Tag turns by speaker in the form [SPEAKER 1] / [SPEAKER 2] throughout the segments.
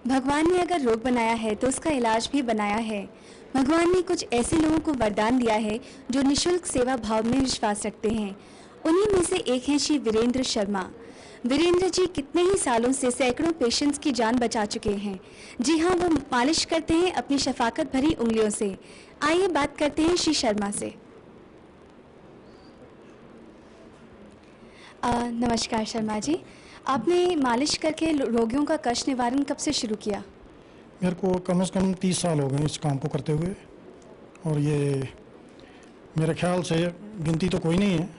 [SPEAKER 1] भगवान ने अगर रोग बनाया है तो उसका इलाज भी बनाया है। भगवान ने कुछ ऐसे लोगों को वरदान दिया है जो निशुल्क सेवा भाव में विश्वास रखते हैं। उन्हीं में से एक हैं श्री वीरेंद्र शर्मा। वीरेंद्र जी कितने ही सालों से सैकड़ों पेशेंट्स की जान बचा चुके हैं। जी हाँ, वो मालिश करते हैं अपनी शफाकत भरी उंगलियों से। आइए बात करते हैं श्री शर्मा से। नमस्कार शर्मा जी, आपने मालिश करके रोगियों का कष्ट निवारण कब से शुरू किया?
[SPEAKER 2] मेरे को कम से कम 30 साल हो गए इस काम को करते हुए, और ये मेरे ख्याल से गिनती तो कोई नहीं है,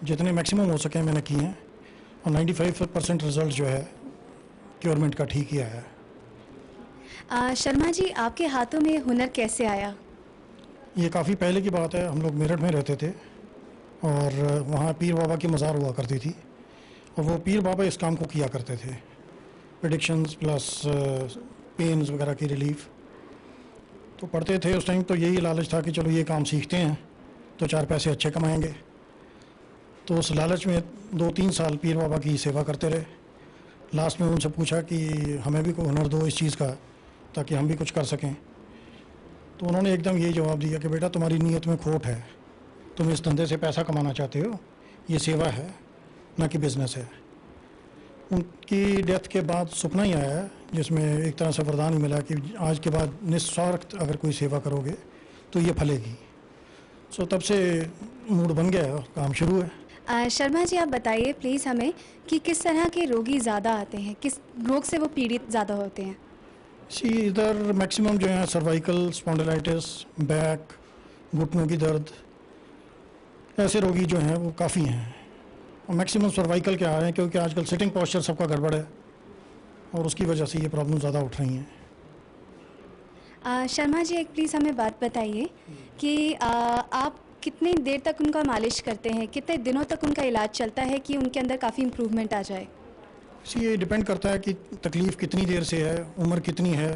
[SPEAKER 2] जितने मैक्सिमम हो सके मैंने किए हैं, और 95% रिजल्ट जो है क्योरमेंट का ठीक ही आया है।
[SPEAKER 1] शर्मा जी, आपके हाथों में हुनर कैसे आया?
[SPEAKER 2] ये काफ़ी पहले की बात है। हम लोग मेरठ में रहते थे और वहाँ पीर बाबा की मज़ार हुआ करती थी, और वो पीर बाबा इस काम को किया करते थे, प्रेडिक्शंस प्लस पेन्स वगैरह की रिलीफ। तो पढ़ते थे उस टाइम, तो यही लालच था कि चलो ये काम सीखते हैं तो 4 पैसे अच्छे कमाएंगे। तो उस लालच में 2-3 साल पीर बाबा की सेवा करते रहे। लास्ट में उनसे पूछा कि हमें भी कोई हुनर दो इस चीज़ का, ताकि हम भी कुछ कर सकें। तो उन्होंने एकदम यही जवाब दिया कि बेटा, तुम्हारी नीयत में खोट है, तुम इस धंधे से पैसा कमाना चाहते हो, ये सेवा है ना कि बिज़नेस है। उनकी डेथ के बाद सपना ही आया है, जिसमें एक तरह से वरदान ही मिला कि आज के बाद निस्वार्थ अगर कोई सेवा करोगे तो ये फलेगी। सो तब से मूड बन गया और काम शुरू है।
[SPEAKER 1] शर्मा जी, आप बताइए प्लीज़ हमें कि किस तरह के रोगी ज़्यादा आते हैं, किस रोग से वो पीड़ित ज़्यादा होते हैं?
[SPEAKER 2] इधर मैक्सिमम जो है सर्वाइकल स्पॉन्डिलाइटिस, बैक, घुटनों की दर्द, ऐसे रोगी जो हैं वो काफ़ी हैं। और मैक्सिमम सर्वाइकल के आ रहे हैं, क्योंकि आजकल सिटिंग पोस्चर सबका गड़बड़ है और उसकी वजह से ये प्रॉब्लम ज़्यादा उठ रही हैं।
[SPEAKER 1] शर्मा जी, एक प्लीज़ हमें बात बताइए कि आप कितनी देर तक उनका मालिश करते हैं, कितने दिनों तक उनका इलाज चलता है कि उनके अंदर काफ़ी इम्प्रूवमेंट आ जाए?
[SPEAKER 2] ये डिपेंड करता है कि तकलीफ़ कितनी देर से है, उम्र कितनी है,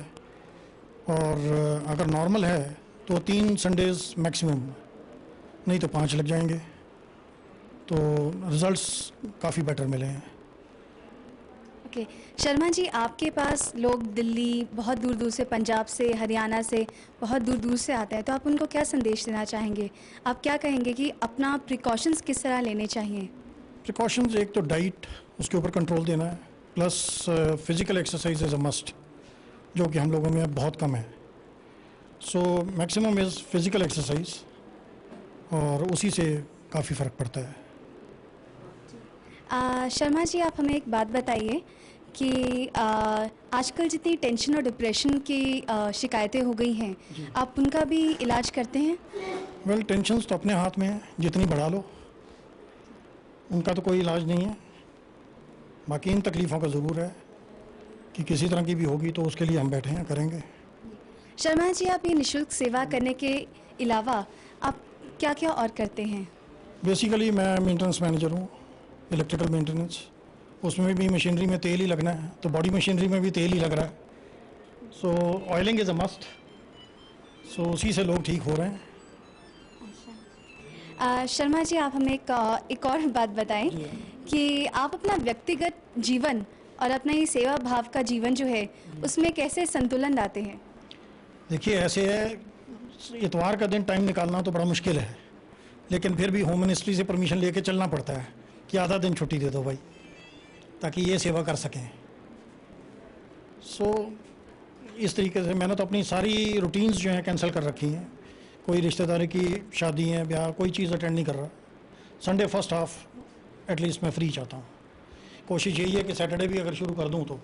[SPEAKER 2] और अगर नॉर्मल है तो 3 संडेज़ मैक्सिमम, नहीं तो 5 लग जाएंगे। तो रिज़ल्ट्स काफ़ी बेटर मिले हैं।
[SPEAKER 1] ओके शर्मा जी, आपके पास लोग दिल्ली, बहुत दूर दूर से, पंजाब से, हरियाणा से, बहुत दूर दूर से आते हैं, तो आप उनको क्या संदेश देना चाहेंगे? आप क्या कहेंगे कि अपना प्रिकॉशंस किस तरह लेने चाहिए?
[SPEAKER 2] प्रिकॉशंस, एक तो डाइट, उसके ऊपर कंट्रोल देना है, plus physical exercise is a must, जो कि हम लोगों में बहुत कम है। So maximum is physical exercise, और उसी से काफ़ी फ़र्क पड़ता है।
[SPEAKER 1] शर्मा जी, आप हमें एक बात बताइए कि आजकल जितनी टेंशन और डिप्रेशन की शिकायतें हो गई हैं, आप उनका भी इलाज करते हैं?
[SPEAKER 2] वेल, टेंशन्स तो अपने हाथ में है, जितनी बढ़ा लो, उनका तो कोई इलाज नहीं है। बाकी इन तकलीफ़ों का ज़रूर है कि किसी तरह की भी होगी तो उसके लिए हम बैठे हैं, करेंगे।
[SPEAKER 1] शर्मा जी, आप ये निःशुल्क सेवा करने के अलावा आप क्या क्या और करते हैं?
[SPEAKER 2] बेसिकली मैं मेंटेनेंस मैनेजर हूँ, इलेक्ट्रिकल मेंटेनेंस। उसमें भी मशीनरी में तेल ही लगना है, तो बॉडी मशीनरी में भी तेल ही लग रहा है। सो ऑयलिंग इज़ अ मस्ट। सो उसी से लोग ठीक हो रहे हैं।
[SPEAKER 1] शर्मा जी, आप हमें एक और बात बताएं कि आप अपना व्यक्तिगत जीवन और अपना ये सेवा भाव का जीवन जो है, उसमें कैसे संतुलन लाते हैं?
[SPEAKER 2] देखिए, ऐसे है, इतवार का दिन टाइम निकालना तो बड़ा मुश्किल है, लेकिन फिर भी होम मिनिस्ट्री से परमिशन लेके चलना पड़ता है कि आधा दिन छुट्टी दे दो भाई, ताकि ये सेवा कर सकें। सो इस तरीके से मैंने तो अपनी सारी रूटीन्स जो हैं कैंसिल कर रखी हैं। कोई रिश्तेदारी की शादी है, ब्याह, कोई चीज़ अटेंड नहीं कर रहा। संडे फर्स्ट हाफ एटलीस्ट मैं फ्री चाहता हूँ। कोशिश यही है कि सैटरडे भी अगर शुरू कर दूँ तो।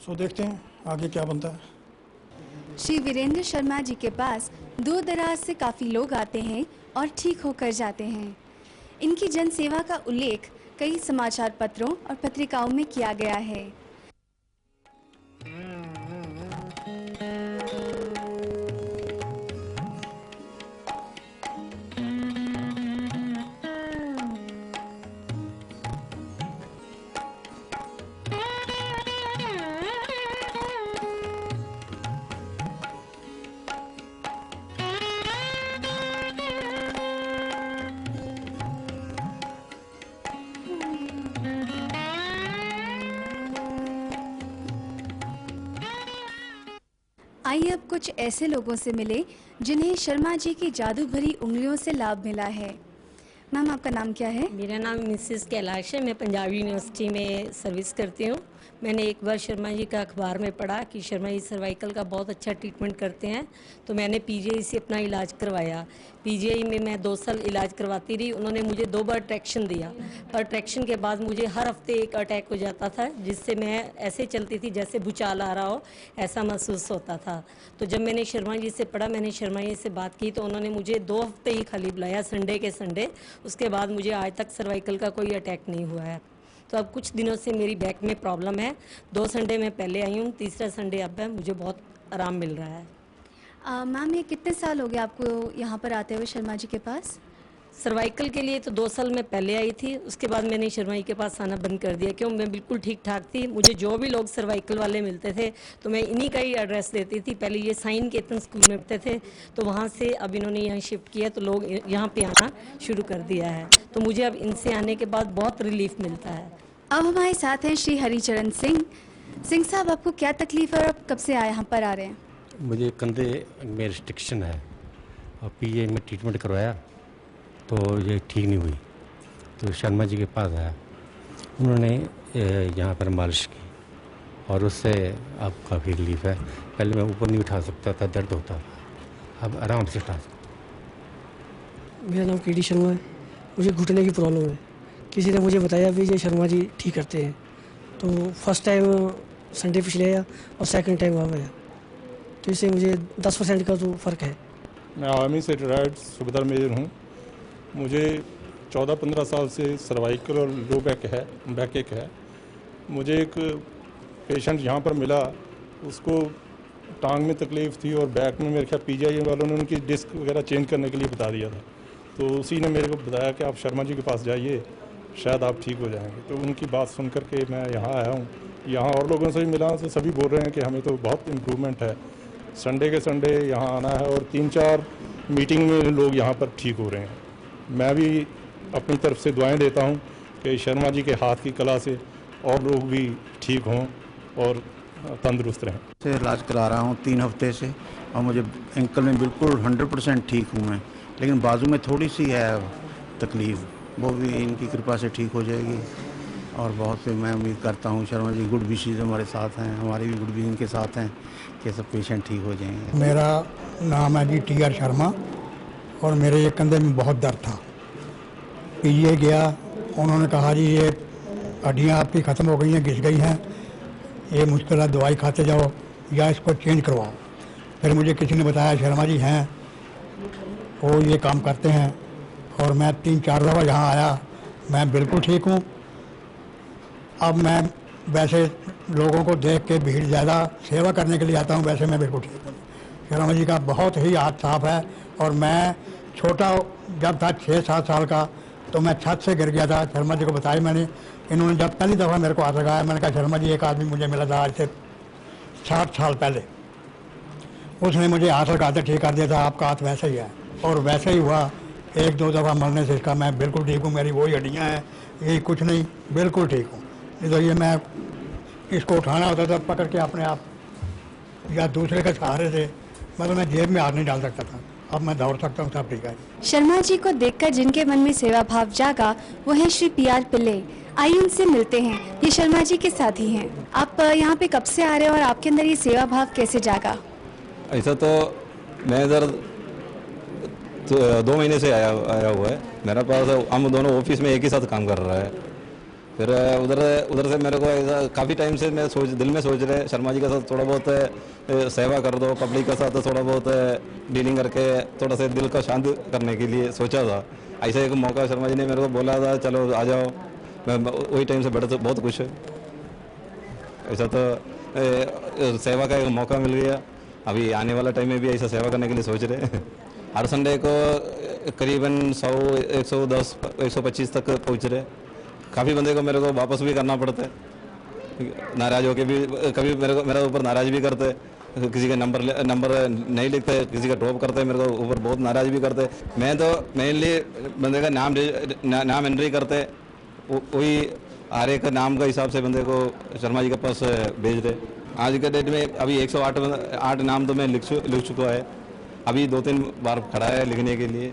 [SPEAKER 2] सो देखते हैं आगे क्या बनता है।
[SPEAKER 1] श्री वीरेंद्र शर्मा जी के पास दूर दराज से काफ़ी लोग आते हैं और ठीक होकर जाते हैं। इनकी जन सेवा का उल्लेख कई समाचार पत्रों और पत्रिकाओं में किया गया है। आइए अब कुछ ऐसे लोगों से मिले जिन्हें शर्मा जी की जादू भरी उंगलियों से लाभ मिला है। मैम, आपका नाम क्या है?
[SPEAKER 3] मेरा नाम मिसेस कैलाश है। मैं पंजाब यूनिवर्सिटी में सर्विस करती हूँ। मैंने एक बार शर्मा जी का अखबार में पढ़ा कि शर्मा जी सर्वाइकल का बहुत अच्छा ट्रीटमेंट करते हैं, तो मैंने पीजीआई से अपना इलाज करवाया। पीजीआई में मैं 2 साल इलाज करवाती रही। उन्होंने मुझे 2 बार ट्रैक्शन दिया, पर ट्रैक्शन के बाद मुझे हर हफ्ते एक अटैक हो जाता था, जिससे मैं ऐसे चलती थी जैसे भूचाल आ रहा हो, ऐसा महसूस होता था। तो जब मैंने शर्मा जी से पढ़ा, मैंने शर्मा जी से बात की, तो उन्होंने मुझे 2 हफ्ते ही खाली बुलाया, संडे के संडे। उसके बाद मुझे आज तक सर्वाइकल का कोई अटैक नहीं हुआ है। तो अब कुछ दिनों से मेरी बैक में प्रॉब्लम है। 2 संडे में पहले आई हूँ, तीसरा संडे अब है, मुझे बहुत आराम मिल रहा है।
[SPEAKER 1] मैम, ये कितने साल हो गए आपको यहाँ पर आते हुए शर्मा जी के पास?
[SPEAKER 3] सर्वाइकल के लिए तो 2 साल में पहले आई थी, उसके बाद मैंने शर्मा जी के पास आना बंद कर दिया, क्यों मैं बिल्कुल ठीक ठाक थी। मुझे जो भी लोग सर्वाइकल वाले मिलते थे तो मैं इन्हीं का ही एड्रेस देती थी। पहले ये साइन केतन स्कूल में पढ़ते थे, तो वहाँ से अब इन्होंने यहाँ शिफ्ट किया, तो लोग यहाँ पे आना शुरू कर दिया है। तो मुझे अब इनसे आने के बाद बहुत रिलीफ मिलता है।
[SPEAKER 1] अब हमारे साथ हैं श्री हरिचरण सिंह साहब, आपको क्या तकलीफ है और आप कब से यहाँ पर आ रहे हैं?
[SPEAKER 4] मुझे कंधे में रिस्ट्रिक्शन है और पीजीआई में ट्रीटमेंट करवाया तो ये ठीक नहीं हुई, तो शर्मा जी के पास आया। उन्होंने यहाँ पर मालिश की और उससे अब काफ़ी रिलीफ है। पहले मैं ऊपर नहीं उठा सकता था, दर्द होता था, अब आराम से उठा सकता।
[SPEAKER 5] मेरा नाम केडी शर्मा है। मुझे घुटने की प्रॉब्लम है। किसी ने मुझे बताया भी ये शर्मा जी ठीक करते हैं, तो फर्स्ट टाइम संडे पिछले आया और सेकंड टाइम वहाँ आया, तो इससे मुझे 10% का तो फ़र्क है।
[SPEAKER 6] मैं आर्मी से रिटायर्ड सूबेदार मेजर हूँ। मुझे 14-15 साल से सर्वाइकल और लो बैक एक है। मुझे एक पेशेंट यहाँ पर मिला, उसको टांग में तकलीफ़ थी और बैक में, मेरे ख्याल पीजीआई वालों ने उनकी डिस्क वगैरह चेंज करने के लिए बता दिया था, तो उसी ने मेरे को बताया कि आप शर्मा जी के पास जाइए, शायद आप ठीक हो जाएंगे। तो उनकी बात सुन कर के मैं यहाँ आया हूँ। यहाँ और लोगों से भी मिला, तो सभी बोल रहे हैं कि हमें तो बहुत इम्प्रूवमेंट है। संडे के संडे यहाँ आना है और 3-4 मीटिंग में लोग यहाँ पर ठीक हो रहे हैं। मैं भी अपनी तरफ से दुआएं देता हूँ कि शर्मा जी के हाथ की कला से और लोग भी ठीक हों और तंदुरुस्त रहें।
[SPEAKER 7] से इलाज करा रहा हूँ 3 हफ्ते से और मुझे एंकल में बिल्कुल 100% ठीक हूँ मैं, लेकिन बाजू में थोड़ी सी है तकलीफ़, वो भी इनकी कृपा से ठीक हो जाएगी। और बहुत से मैं उम्मीद करता हूँ शर्मा जी गुड विशेज़ हमारे साथ हैं, हमारी भी गुड विश इनके साथ हैं कि सब पेशेंट ठीक हो जाएंगे।
[SPEAKER 2] मेरा नाम है जी TR शर्मा और मेरे एक कंधे में बहुत दर्द था। पीजीआई गया, उन्होंने कहा जी ये हड्डियाँ आपकी ख़त्म हो गई हैं, घिस गई हैं, ये मुश्किल दवाई खाते जाओ या इसको चेंज करवाओ। फिर मुझे किसी ने बताया शर्मा जी हैं, वो ये काम करते हैं, और मैं 3-4 दफ़ा यहाँ आया, मैं बिल्कुल ठीक हूँ। अब मैं वैसे लोगों को देख के भीड़ ज़्यादा सेवा करने के लिए आता हूँ, वैसे मैं बिल्कुल ठीक हूँ। शर्मा जी का बहुत ही हाथ साफ है। और मैं छोटा जब था 6-7 साल का, तो मैं छत से गिर गया था, शर्मा जी को बताया मैंने। इन्होंने जब पहली दफ़ा मेरे को हाथ लगाया, मैंने कहा शर्मा जी एक आदमी मुझे मिला था आज से 60 साल पहले, उसने मुझे हाथ लगा के ठीक कर दिया था, आपका हाथ वैसे ही है। और वैसे ही हुआ, 1-2 दफ़ा मरने से इसका मैं बिल्कुल ठीक हूँ। मेरी वही हड्डियाँ हैं, यही कुछ नहीं, बिल्कुल ठीक हूँ। तो ये मैं इसको उठाना होता था पकड़ के अपने आप या दूसरे के सहारे से, मतलब मैं जेब में हाथ नहीं डाल सकता था। अब मैं दौड़ सकता हूँ, सब ठीक है।
[SPEAKER 1] शर्मा जी को देखकर जिनके मन में सेवा भाव जागा वो हैं श्री PR पिल्ले। आइए उनसे मिलते हैं, ये शर्मा जी के साथी हैं। आप यहाँ पे कब से आ रहे हो और आपके अंदर ये सेवा भाव कैसे जागा?
[SPEAKER 8] ऐसा तो मैं इधर 2 महीने से आया हुआ है। मेरा पास हम दोनों ऑफिस में एक ही साथ काम कर रहा है। फिर उधर से मेरे को ऐसा काफ़ी टाइम से मैं दिल में सोच रहे शर्मा जी के साथ थोड़ा बहुत सेवा कर दो, पब्लिक के साथ थोड़ा बहुत डीलिंग करके थोड़ा सा दिल को शांत करने के लिए सोचा था। ऐसा एक मौका शर्मा जी ने मेरे को बोला था, चलो आ जाओ। मैं वही टाइम से बड़े बहुत खुश है। ऐसा तो सेवा का एक मौका मिल गया। अभी आने वाला टाइम में भी ऐसा सेवा करने के लिए सोच रहे हैं। हर संडे को करीबन 100, 110, 125 तक पहुँच रहे। काफ़ी बंदे को मेरे को वापस भी करना पड़ता है, नाराज़ होके भी कभी मेरे ऊपर नाराज़ भी करते, किसी का नंबर नहीं लिखते, किसी का ड्रॉप करते, मेरे को ऊपर बहुत नाराज़ भी करते। मैं तो मेनली बंदे का नाम एंट्री करते, वही हर एक नाम का हिसाब से बंदे को शर्मा जी के पास भेज रहे। आज के डेट में अभी 108 नाम तो मैं लिख चुका है, अभी 2-3 बार खड़ा है लिखने के लिए।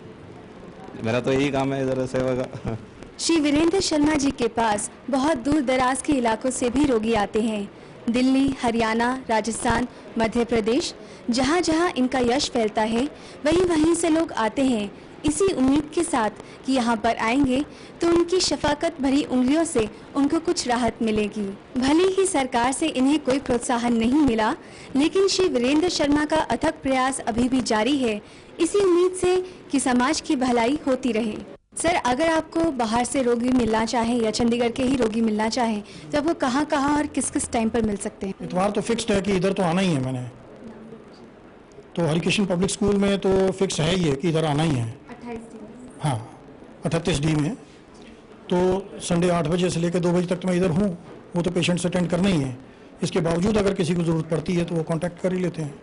[SPEAKER 8] मेरा तो यही काम है इधर सेवा का।
[SPEAKER 1] श्री वीरेंद्र शर्मा जी के पास बहुत दूर दराज के इलाकों से भी रोगी आते हैं। दिल्ली, हरियाणा, राजस्थान, मध्य प्रदेश, जहाँ जहाँ इनका यश फैलता है वहीं वहीं से लोग आते हैं इसी उम्मीद के साथ कि यहाँ पर आएंगे तो उनकी शफाकत भरी उंगलियों से उनको कुछ राहत मिलेगी। भले ही सरकार से इन्हें कोई प्रोत्साहन नहीं मिला, लेकिन श्री वीरेंद्र शर्मा का अथक प्रयास अभी भी जारी है, इसी उम्मीद से कि समाज की भलाई होती रहे। सर, अगर आपको बाहर से रोगी मिलना चाहे या चंडीगढ़ के ही रोगी मिलना चाहे तो वो कहाँ कहाँ और किस किस टाइम पर मिल सकते हैं?
[SPEAKER 2] इतवार तो फिक्स्ड है कि इधर तो आना ही है मैंने, तो हरिकृष्ण पब्लिक स्कूल में तो फिक्स है ही है कि इधर आना ही है। 28D हाँ, 38D में। तो संडे 8 बजे से लेकर 2 बजे तक तो मैं इधर हूँ, वो तो पेशेंट्स अटेंड करना ही है। इसके बावजूद अगर किसी को ज़रूरत पड़ती है तो वो कांटेक्ट कर ही लेते हैं।